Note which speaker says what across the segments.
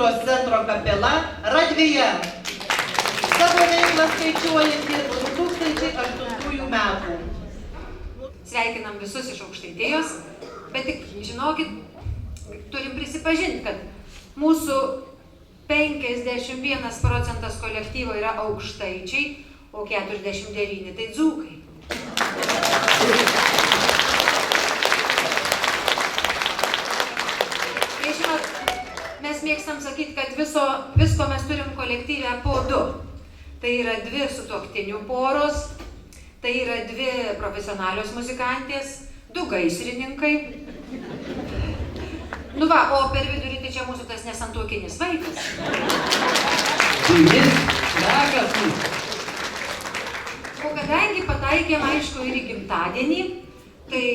Speaker 1: kultūros centro kapela Radvėje. Savo veiklą skaičiuojantį 2008 metų.
Speaker 2: Sveikinam visus iš Aukštaitijos, bet tik žinokit, turim prisipažinti, kad mūsų 51% kolektyvo yra aukštaičiai, o 49 tai dzūkai. Tai žinot, mes mėgstam sakyti, kad visko mes turim kolektyvę po 2. Tai yra 2 sutuoktinių poros, tai yra 2 profesionalios muzikantės, 2 gaisrininkai. Nu va, o per vidurį tai čia mūsų tas nesantuokinis vaikas. O kadangi pataikėm, aišku, ir į gimtadienį, tai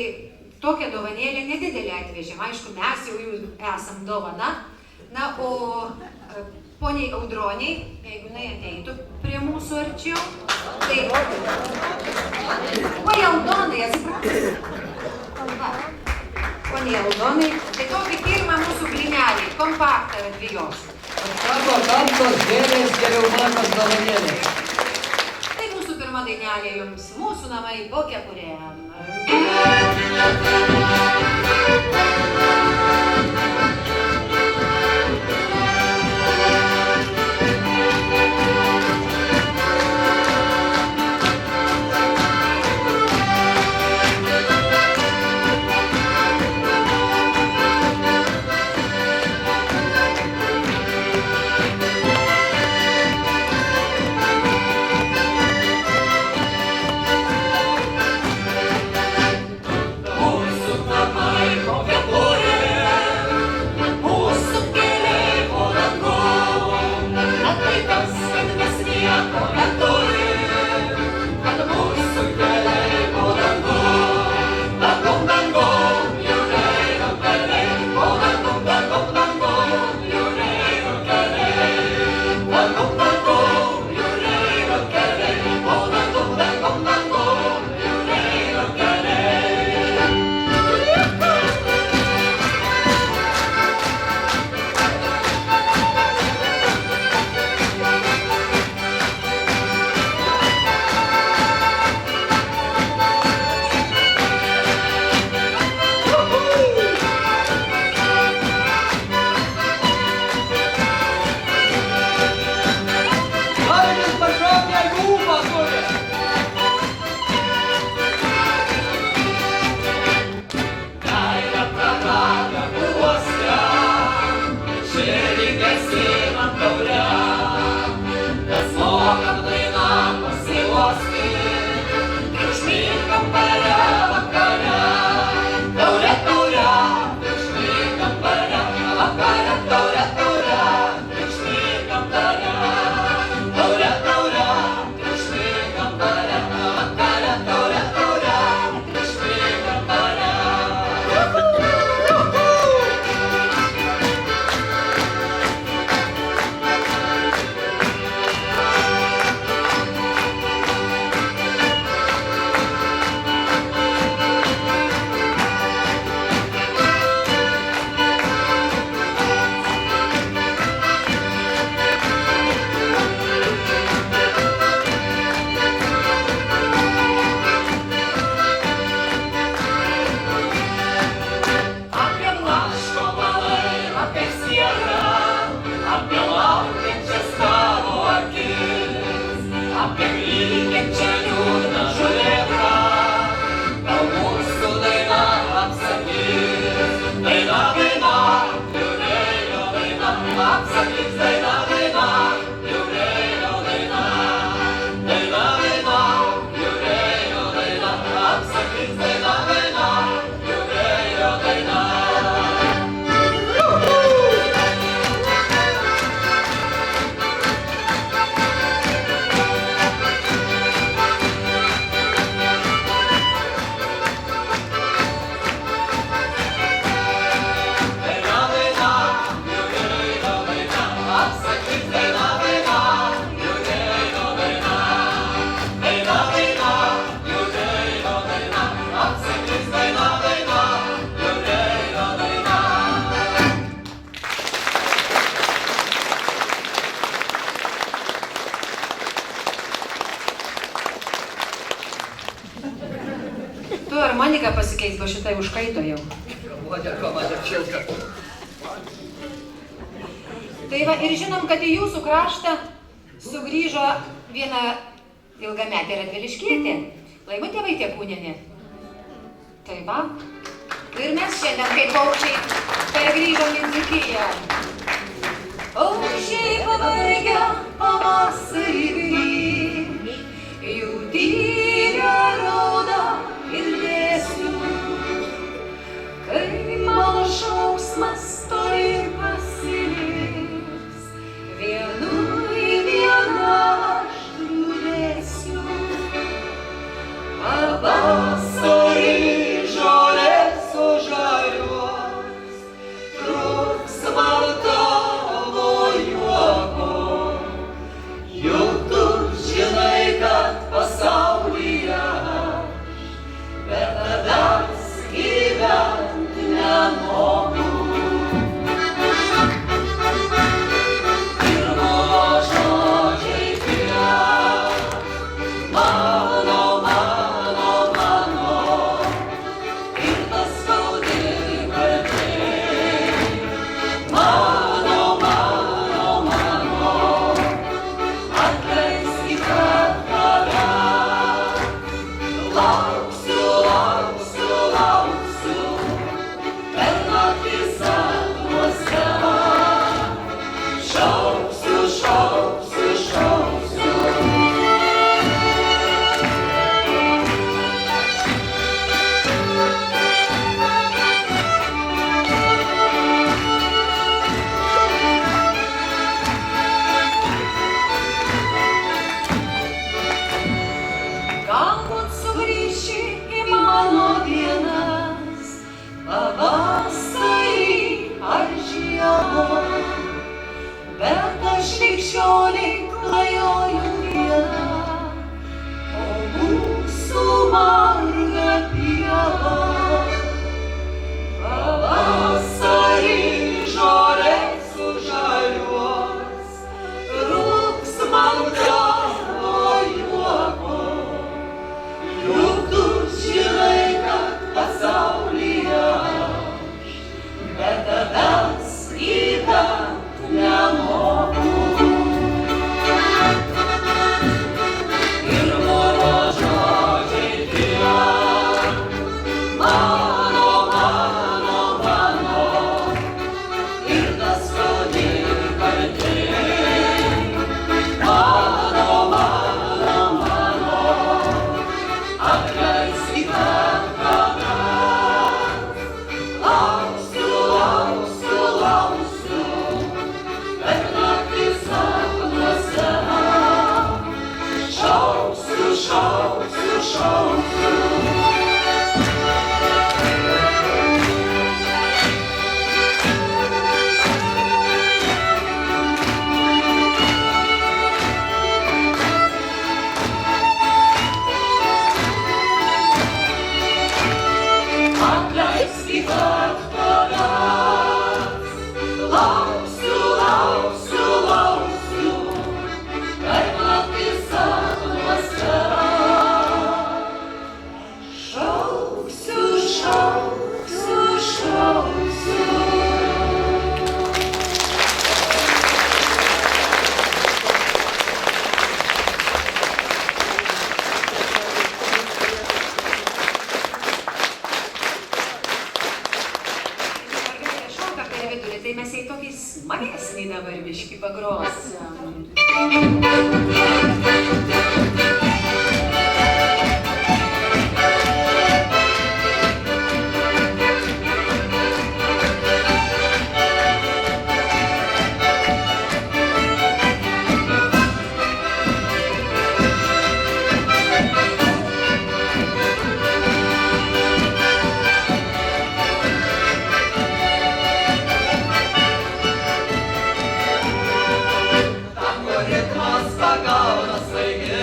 Speaker 2: tokią dovanėlę nedidelę atvežėm. Aišku, mes jau jų esam dovana. Na, o poniai Audroniai, jeigu jinai ateitų prie mūsų arčiau, tai... Oi, Aldonai, atsiprašau. Poniai Aldonai, tai tokį pirmą mūsų blynelį, kompaktą Radvėjos.
Speaker 3: Sako, tamtos gėlės geriau matos dovanėlės.
Speaker 2: Tai mūsų pirma dainelė jums, mūsų namai po kepurėm. komandą pasikeis, bo šitai užkaito jau.
Speaker 3: Komanda Čilka.
Speaker 2: Tai va, ir žinom, kad į jūsų kraštą sugrįžo viena ilgametė radviliškietė, Laimutė Vaitiekūnienė. Tai va, ir mes šiandien kaip paukščiai pergrįžom į Dzūkiją. Paukščiai pavargę pavasarį grįž, jų tyria rauda ir dėsnių. Kai mano šauksmas toli pasiliks, vienu į vieną aš liūdėsiu. Pavasarį žolės sužaliuos, truks man tavo juoko. Juk tu žinai, kad pasaulyje aš be tavęs gyvent nemoku. Tai mes jai tokį smagesnį dabar biškį pagrosim.
Speaker 1: Ritmas pagauna svaigi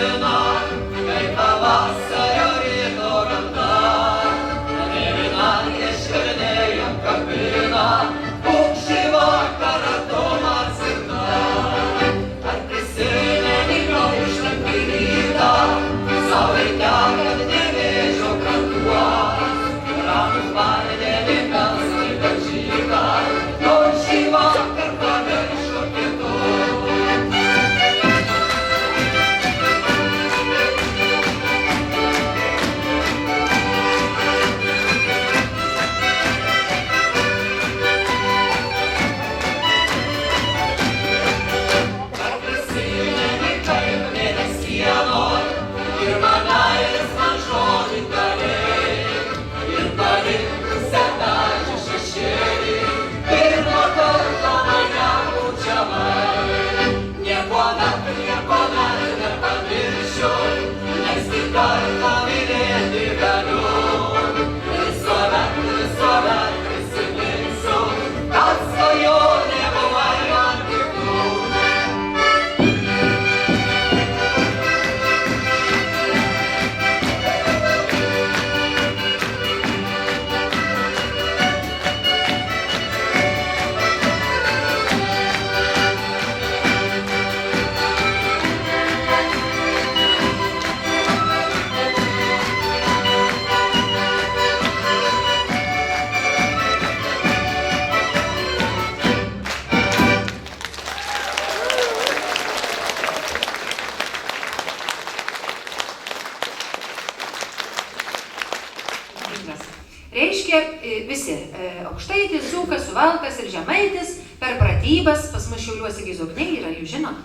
Speaker 2: Suvalkas ir Žemaitis per pratybas pas mus Šiauliuose Gizokniai yra, jūs žinot?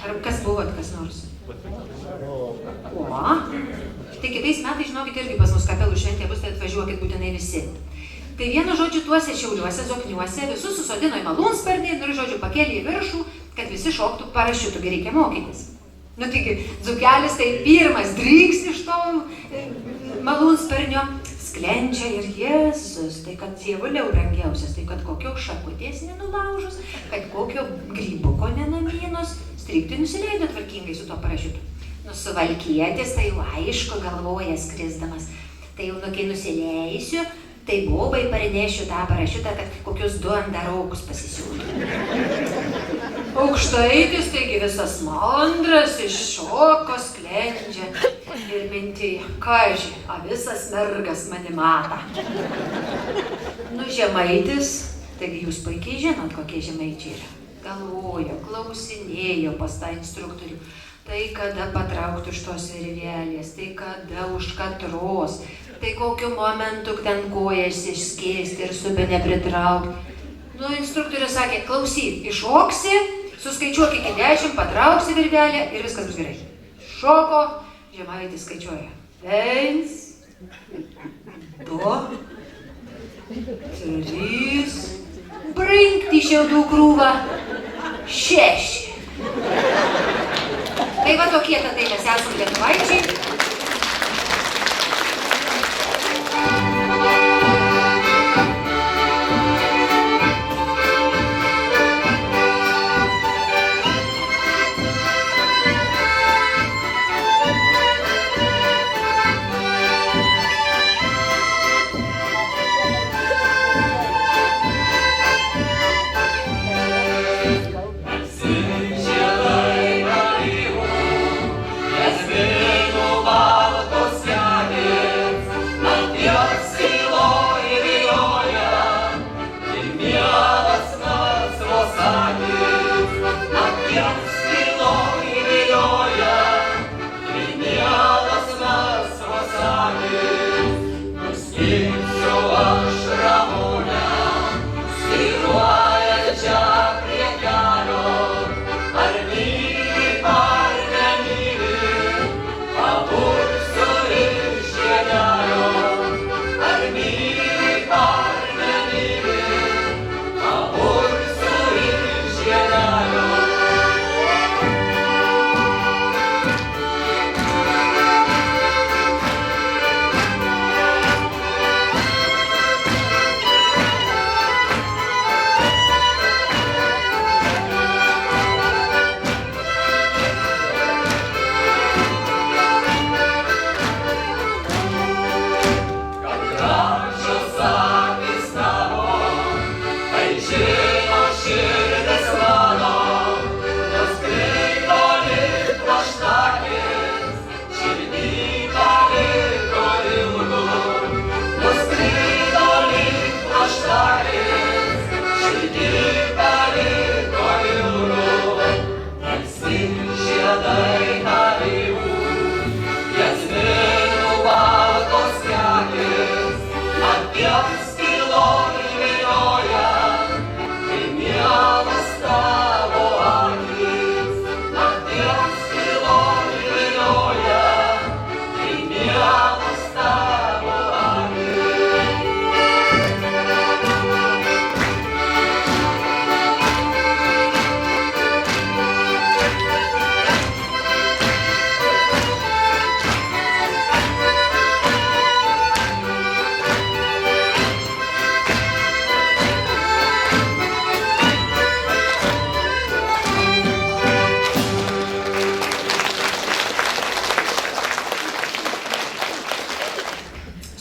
Speaker 2: Ar kas buvot, kas nors? O, tai kitais metais, žinokit, irgi pas mus kapelų šventė bus, tai atvažiuokit būtinai visi. Tai vienu žodžiu tuose Šiauliuose, Zokniuose, visus susodino į malūnsparnį ir, žodžiu, pakėlė į viršų, kad visi šoktų parašiutų, reikia mokytis. Nu, taigi, Zukelis tai pirmas dryks iš to malūnsparnio, sklendžia ir Jėzus, tai kad Dievuliau brangiausias, tai kad kokio šakutės nenulaužus, kad kokio grybuko nenamynus, strikti nusileido tvarkingai su to parašiutu. Nu, Suvalkietis, tai jau aišku galvoja skrisdamas, tai jau nukai nusileisiu, tai bobai parinėšiu tą parašiutą, kad kokius 2 andaraukus pasisiūtų. Aukštaitis, taigi visas mandras, iš šoko sklendžia ir minti, kaži, a visas mergas mane mata. Nu, Žemaitis, taigi jūs puikiai žinot, kokie žemaičiai yra. Galvojo, klausinėjo pas tą instruktorių, tai kada patraukti už tos virvelės, tai kada už katros, tai kokiu momentu ten kojas išskėsti ir subę nepritraukti. Nu, instruktorius sakė, klausyk, iššoksi, suskaičiuok iki 10, patrauksi virvelę ir viskas bus gerai. Šoko, Žemaitis skaičiuoja. 1, 2, 3, brinkt į šiaudų krūvą, 6. Tai va tokie tai mes esam lietuvaičiai.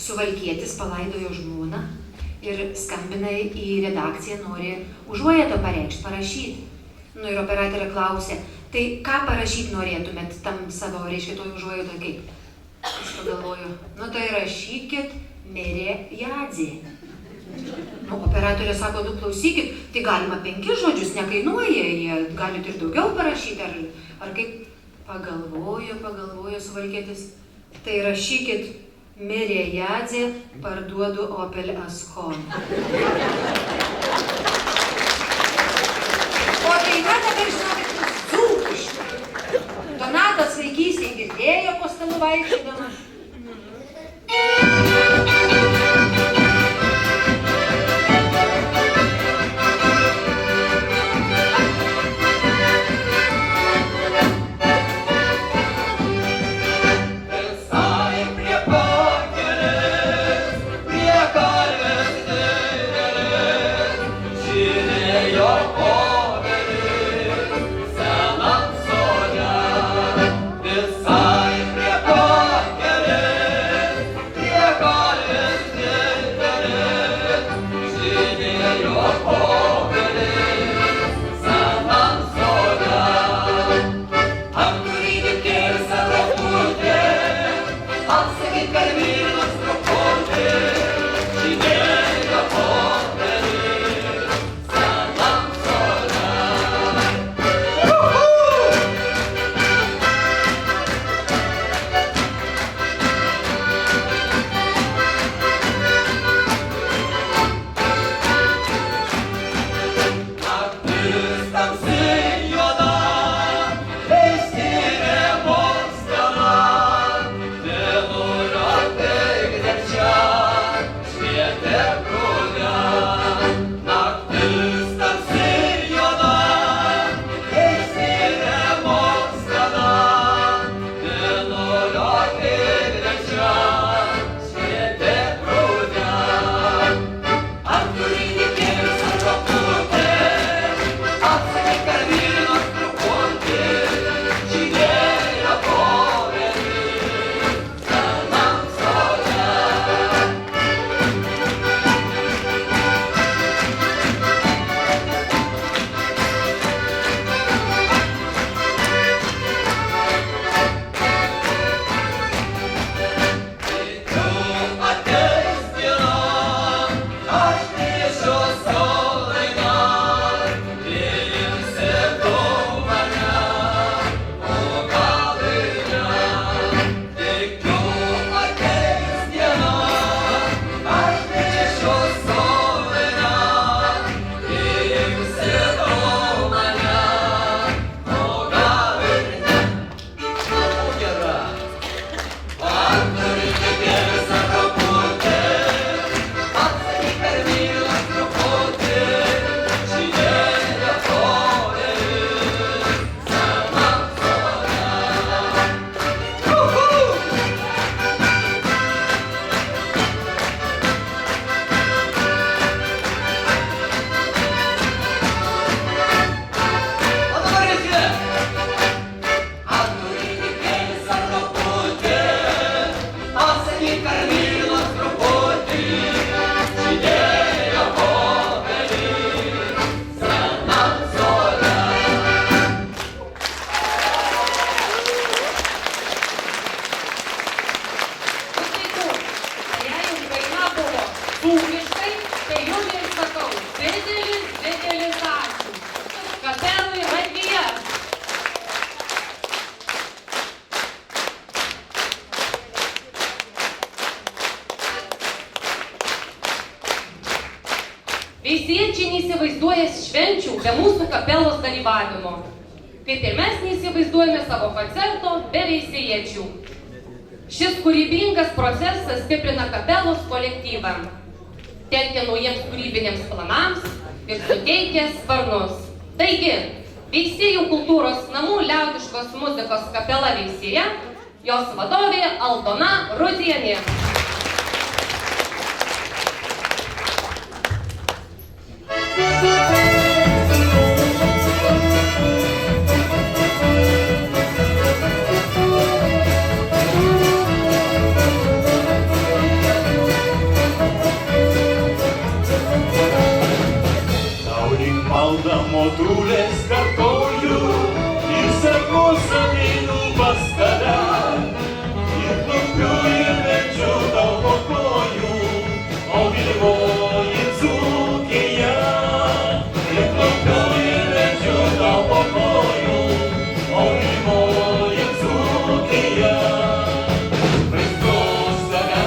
Speaker 2: Suvalkietis palaidojo žmoną ir skambina į redakciją, nori užuojautą pareikšti, parašyti. Nu ir operatorė klausė, tai ką parašyti norėtumėt tam savo, reiškia, toj užuojautą kaip? Aš pagalvoju, nu tai rašykit, mirė Jadzė. Nu, operatorė sako, nu klausykit, tai galima 5 žodžius, nekainuoja, jie galit ir daugiau parašyti, ar kaip? Pagalvojo Suvalkietis, tai rašykit, Mirė Jadzė, parduodu Opel Ascon. O daina dabar žinokit dzūkiškai. Donatas vaikystėje girdėjo po stalu vaikščiodamas.
Speaker 4: Veisiejiečiai neįsivaizduoja švenčių be mūsų kapelos dalyvavimo. Kaip ir mes neįsivaizduojame savo koncerto be veisiejiečių. Šis kūrybingas procesas stiprina kapelos kolektyvą, telkia naujiems kūrybiniams planams ir suteikia sparnus. Taigi, Veisiejų kultūros namų liaudiškos muzikos kapela Veisieja, jos vadovė Aldona Rudzienė.
Speaker 5: Motulės kartoju ir sapnus ateinu pas tave. Ir plaukiu ir vedžiu tau po kojų, o Vilmoji Dzūkija. Ir plaukiu ir vedžiu tau po kojų, o Vilmoji Dzūkija. Vaizduos tave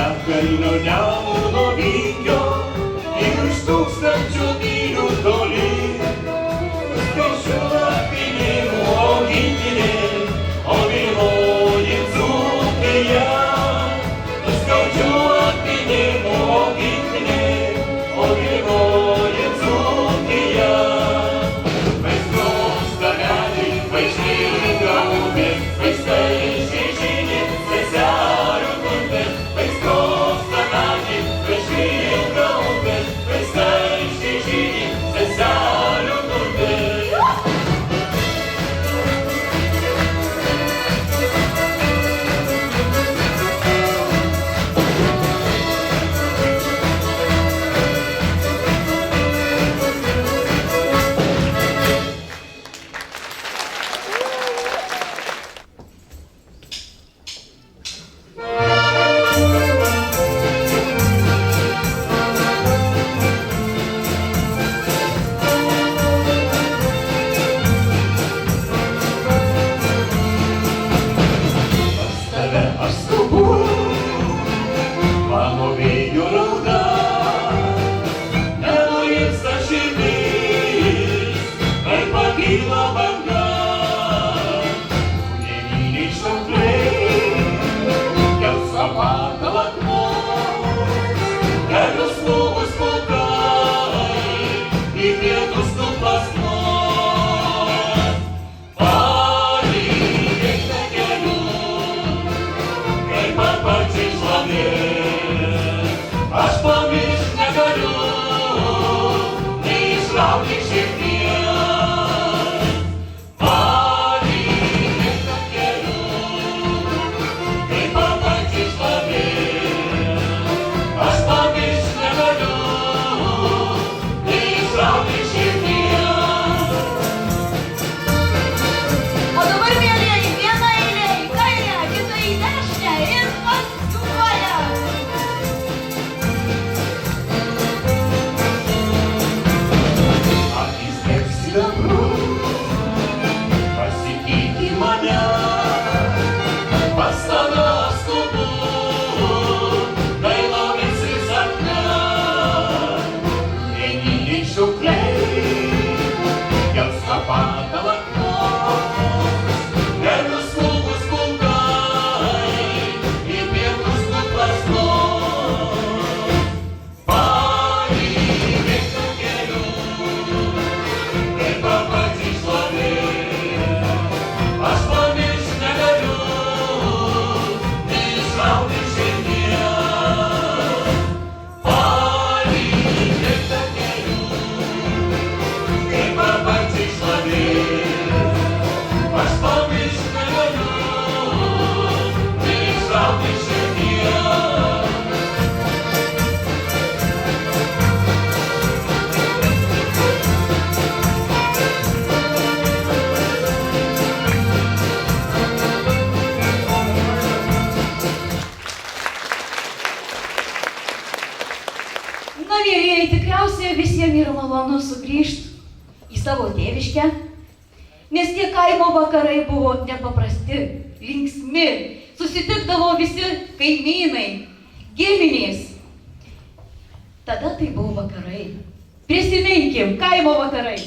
Speaker 5: Piliakalnio Nemuno vingio ir už tūkstančių mylių toli. Skaičiuoja pinigų augintinė, o vėloji Dzūkija. Skaičiuoja pinigų augintinė, o vėloji Dzūkija. Vaizduosta medžiai, vaikštinga upė, vaistai šešinė, seselių gulbė. Vaizduosta medžiai, vaikštinga upė, vaistai šešinė, seselių gulbė. Aš skubu, mano vėjo rauda, nenurimsta širdis, kai pakyla banga. Nemyliai šaukliai, gelsva patalą akmuo, kelius smūgus pulkai, į pietus nuplasnuos. Aš pamiršt negaliu, neišrauti širdies. Palikit takeliu, kaip paparčiai šlavės. Aš pamiršt negaliu, neišrauti širdies.
Speaker 6: O dabar, mielieji, viena eilė į kairę, kita į dešinę ir pasukuoja.
Speaker 5: Akis kaip sidabru, pasitik į mane, pas tave skubu, dailomis ir sapne. Nemyliai šaukliai, gelsva patalą akmuos, kelius smūgus pulkai, į pietus nuplasnuos. Palikit takeliu, kaip paparčiai šlavės. Aš pamiršt negaliu, neišrauti širdies. Palikit takeliu, kaip paparčiai šlavės. Aš pamiršt negaliu, neišrauti širdies.
Speaker 6: Na, mielieji, tikriausiai visiems yra malonu sugrįžti į savo tėviškę, nes tie kaimo vakarai buvo nepaprasti, linksmi, susitikdavo visi kaimynai, giminės. Tada tai buvo vakarai. Prisiminkim, kaimo vakarai.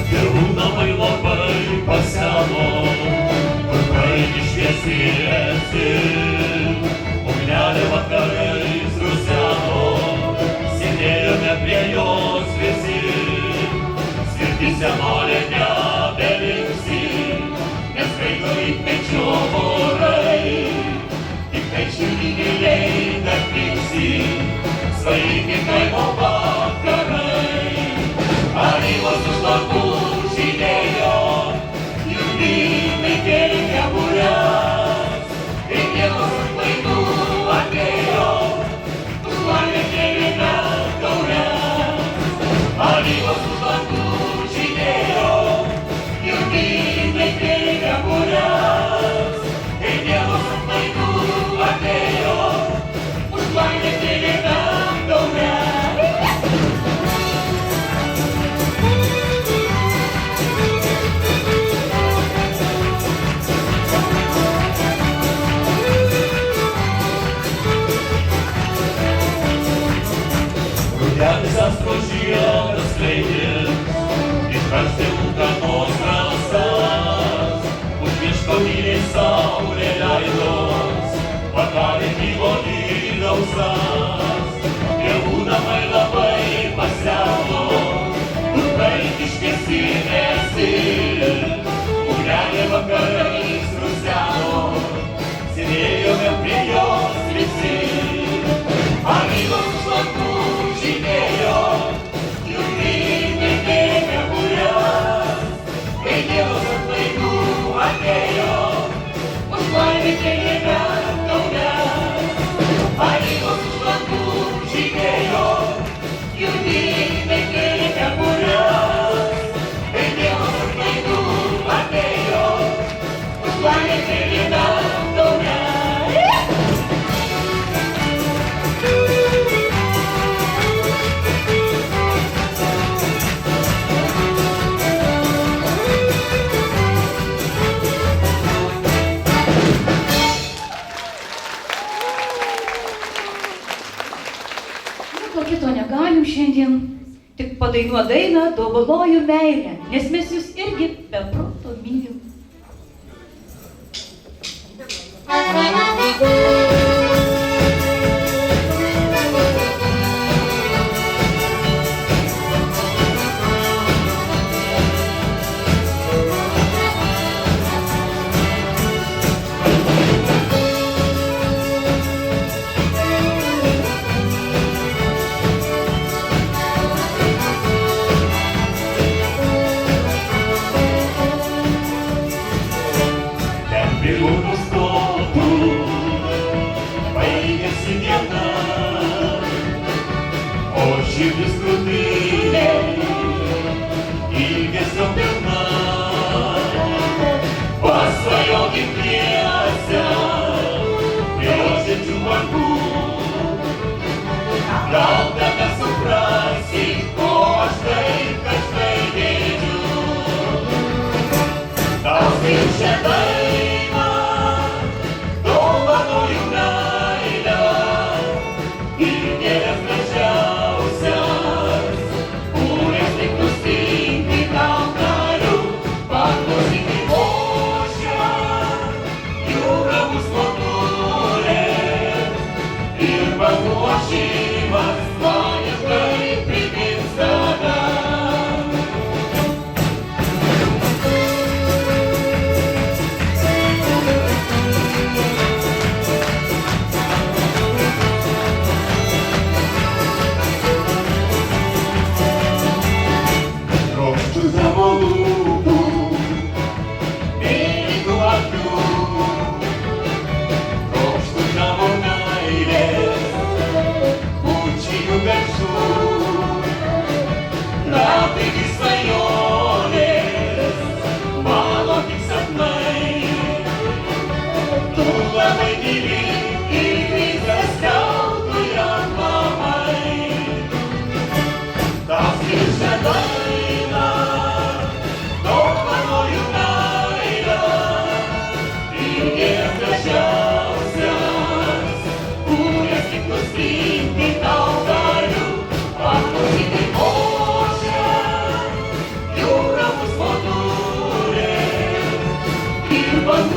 Speaker 5: Tėvų namai labai paseno, kur praeiti šviesiesi. Ugnelė vakarais ruseno, sėdėjome prie jos visi. Svirti senolė nebelinksi, nes skaito rytmečio orai. Tik tai širdiniai dar tiksi, svaigi kaimo vakarai. Alyvos už lakų žydėjo, jų vynai kėlė būres. Kai vienas klaidų atėjo, užvalgė kėlėme taures. Alyvos už lakų žydėjo, jų vynai kėlė būres. Kai vienas klaidų atėjo, užvalgė kėlėme žiedą skleidė, iškarstė ūkanos rasas, už miško myliai saulė leidos, vakarė gyvo lydausas. Tėvų namai labai paseno, kur vaikiškėsi esi, ugnelė vakarais ruseno, sėdėjome prie jos visi. Alyvos už lankų žydėjo, junginiai dėmė būrės, kai Dievas atlaidų atėjo, už laimę kėlėme taures. Alyvos už lankų žydėjo, junginiai dėmė būrės, kai Dievas atlaidų atėjo, už laimę kėlėme taures.
Speaker 6: Kito negalim šiandien, tik padainuot dainą dovanoju meilę, nes mes jūs irgi be proto mylim.
Speaker 5: Širdis krūtinėj, ilgesio pilna, pasvajokim dviese, prie rožėčių bangų. Gal tada suprasi, ko aš taip kažkai dėdžiu. Tau skiriu šią dainą, dovanoju meilę, ir gėlės gražiausias, kurias tik nustinti tau galiu, paklausyti ošia, jūra bus motulė, ir bangų ošimas man ilgai primins tave.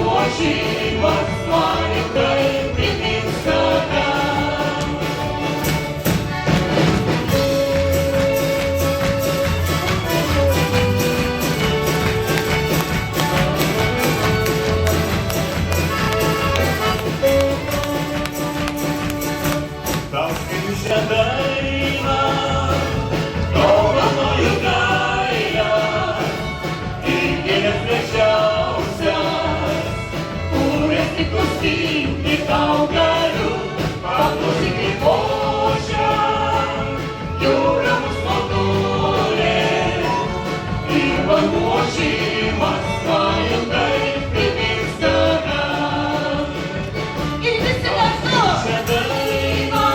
Speaker 5: Ošimas man ilgai primins tave. Tau skiriu šią dainą, dovanoju meilę, ir gėlės gražiausias, kurias tik nustinti tau galiu, paklausyti ošia, jūra mus motulė, ir bangų ošimas man ilgai primins tave. Ir visi kartu! Šią dainą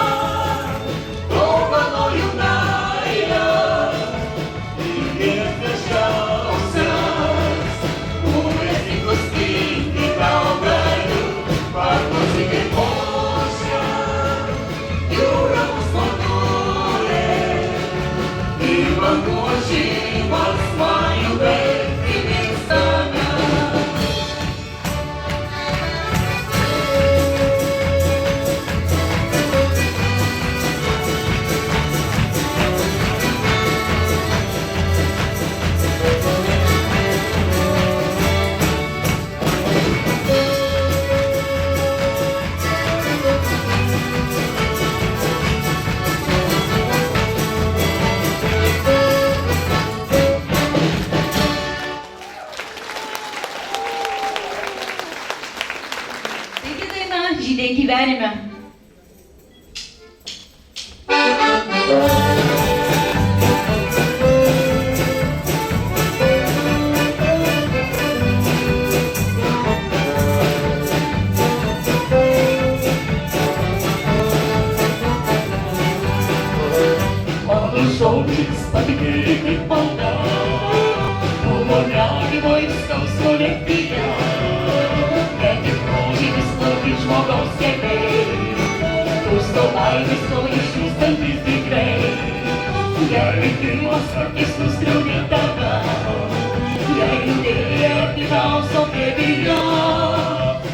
Speaker 5: patikėkit malda, buvo nerimo ir skausmo lėktyje, bet tik rožinis slogi žmogaus keliai, pusto laimės to išvystantis tikrai. Jei likimas kartais nuskriaudė tave, jei idėja artimiausio glėbyje,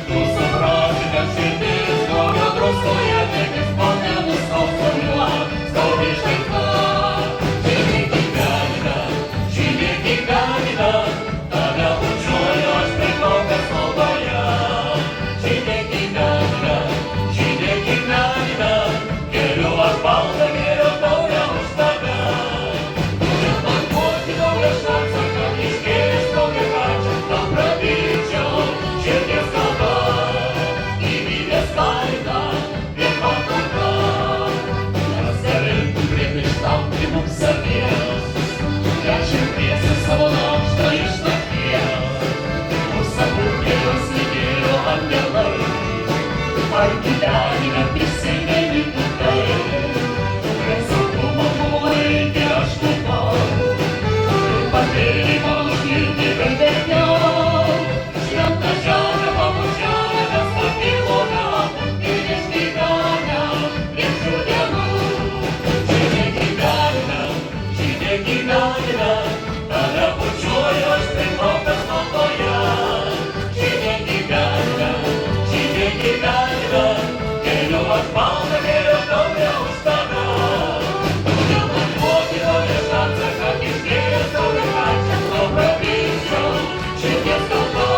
Speaker 5: tu suprasi, kad širdis naujo druskoje, tekis mane nuskausmuoja, skaudžiai štaita. Žydė gyvenime, tave bučiuoju aš priklaupęs maldoje. Žydė gyvenime, keliu aš baltą gėrio taurę už tave. Turiu man duoti naują šansą, kad išgėręs naują kančią, tau prabyčiau širdies kalba. Gyvybės kaina ir patalpa, pasidalintų priekaištauti mums saviems. Jei širdiesi savo naštą iš nakties, mūsų abu kelius lydėjo angelai. Ar gyvenime prisimeni tu tai, kai saugumo buvo reikia aš kupau, ir patėlį mano širdį vertėjau. Šventą žemę pabučiavę mes pakilome ir išgyvenę prie šių dienų. Žydė gyvenime, tave bučiuoju aš priklaupęs maldoje. Žydė gyvenime, keliu aš baltą gėrio taurę už tave. Turiu man duoti naują šansą, kad išgėręs naują kančią, tau prabyčiau širdies kalba.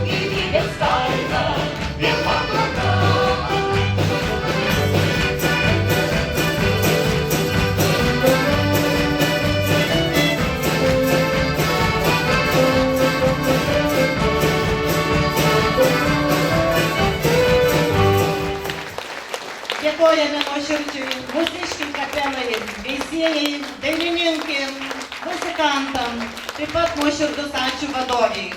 Speaker 5: Gyvybės kaina ir patalpa.
Speaker 1: Dėkojame nuoširdžiai mūsiškių kapelai, veisiejai, dainininkai, muzikantam, taip pat nuoširdus ačiū vadoviai.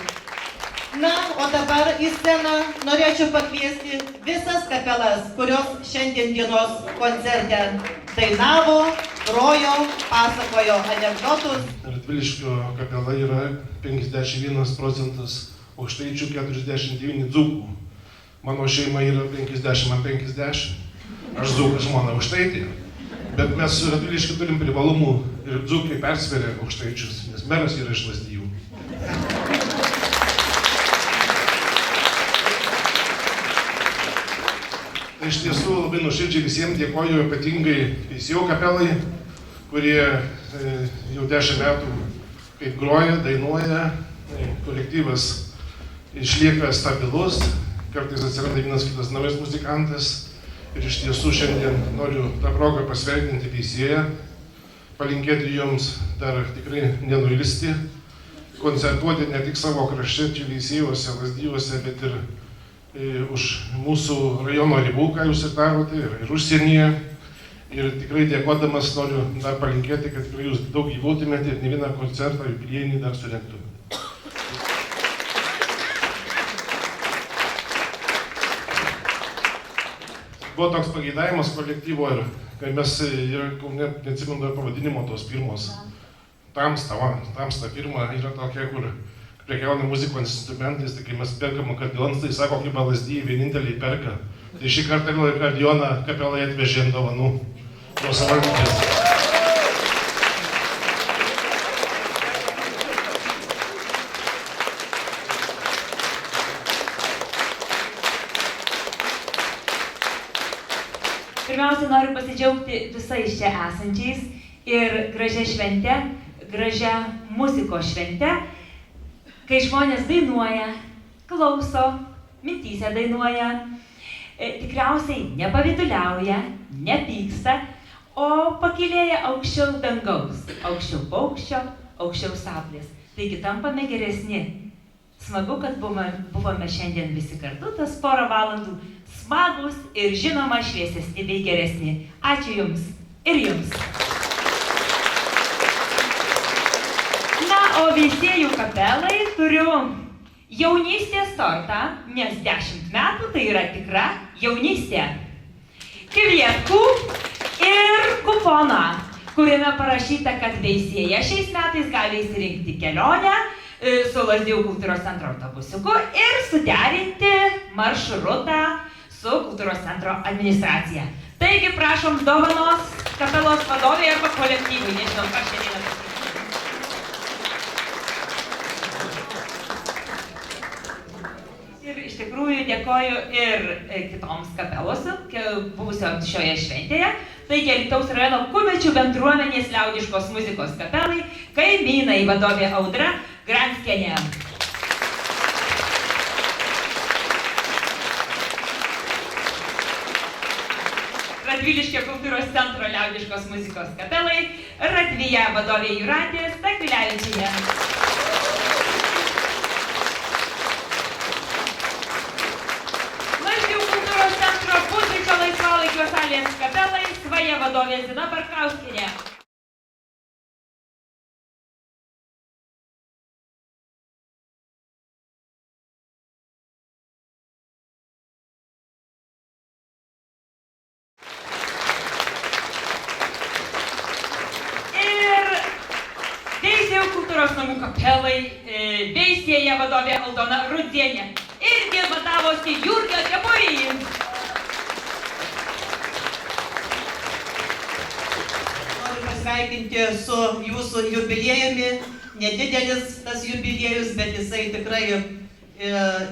Speaker 1: Na, o dabar į sceną norėčiau pakviesti visas kapelas, kurios šiandien dienos koncerte dainavo, grojo, pasakojo anekdotus.
Speaker 7: Radviliškio kapela yra 51% aukštaičių, 49 dzūkų. Mano šeima yra 50/50. Aš dzūkas, žmona aukštaitė, bet mes su Radviliškiu turim privalumų ir dzūkai persveria aukštaičius, nes meras yra iš Lazdijų. Iš tiesų labai nuoširdžiai visiems dėkoju, ypatingai Veisiejų kapelai, kurie jau 10 metų kaip groja, dainuoja, kolektyvas išlieka stabilus, kartais atsiranda vienas kitas naujas muzikantas. Ir iš tiesų šiandien noriu tą progą pasveikinti Veisieją, palinkėti jums dar tikrai nenuilsti, koncertuoti ne tik savo krašte, čia Veisiejuose, Lazdijuose, bet ir už mūsų rajono ribų, ką jūs ir darote, ir užsienyje. Ir tikrai dėkodamas noriu dar palinkėti, kad tikrai jūs daug gyvuotumėte ir ne vieną koncertą jubiliejinį dar surengtumėte. Buvo toks pageidavimas kolektyvo ir kai mes, net neatsimenu pavadinimo tos pirmos, Tamsta firma yra tokia, kur prekiauna muzikos instrumentais, tai kai mes perkam akordeonus, tai sako, kaip Lazdijai vieninteliai perka. Tai šį kartą akordeoną kapelai atvežė dovanų nuo savivaldybės.
Speaker 6: Pirmiausia, noriu pasidžiaugti visais čia esančiais ir gražia švente, gražia muzikos švente, kai žmonės dainuoja, klauso, mintyse dainuoja, tikriausiai nepavyduliauja, nepyksta, o pakilėja aukščiau dangaus, aukščiau paukščio, aukščiau saulės. Taigi tampame geresni. Smagu, kad buvome šiandien visi kartu, tas porą valandų smagūs ir žinoma šviesesni bei geresni. Ačiū Jums ir Jums. Na, o Veisiejų kapelai turiu jaunystės tortą, nes 10 metų tai yra tikra jaunystė. Kvietkų ir kuponą, kuriame parašyta, kad Veisėja šiais metais gali įsirinkti kelionę su Lazdijų kultūros centro autobusiuku ir suderinti maršrutą su kultūros centro administracija. Taigi prašom dovanos kapelos vadovai arba kolektyvui, nežinau, ką šiandien pasakyti. Ir iš tikrųjų dėkoju ir kitoms kapelos, buvusioms šioje šventėje. Taigi Alytaus rajono Kumečių bendruomenės liaudiškos muzikos kapelai, kaimynai vadovė Audra Granskienė. Radviliškio kultūros centro liaudiškos muzikos kapelai, Radvija vadovė Jūratė Stakvilevičienė. Lazdijų kultūros centro pusryčio laisvalaikio salės kapelai, Svaja vadovė Zina Barkauskienė. Veisėjų kultūros namų kapelai, Veisėja vadovė Aldona Rudzienė. Irgi vadavosi Jurgio Kemurijin.
Speaker 1: Noriu pasveikinti su jūsų jubiliejumi. Nedidelis tas jubiliejus, bet jisai tikrai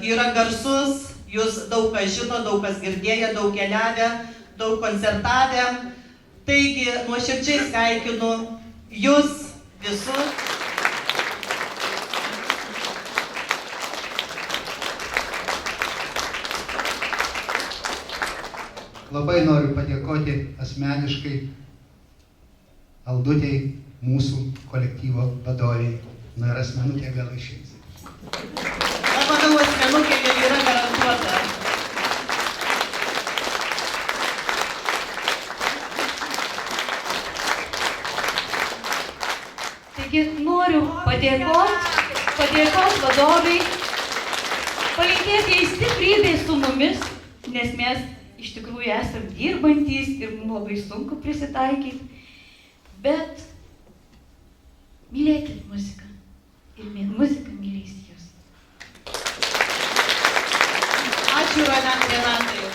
Speaker 1: yra garsus. Jūs daug kas žino, daug kas girdėję, daug keliavę, daug koncertavę. Taigi, nuoširdžiai sveikinu jūs visus.
Speaker 8: Labai noriu padėkoti asmeniškai Aldutei, mūsų kolektyvo vadoviai. Na ir asmenukė gal išeis.
Speaker 1: Na, manau, asmenukė jau yra garantuota.
Speaker 9: Taigi noriu padėkoti vadovai, palinkėti jai stiprybės su mumis, nes mes iš tikrųjų esam dirbantys ir mums labai sunku prisitaikyti, bet mylėkit muziką ir muzika mylės jūs.
Speaker 1: Ačiū, Renatai.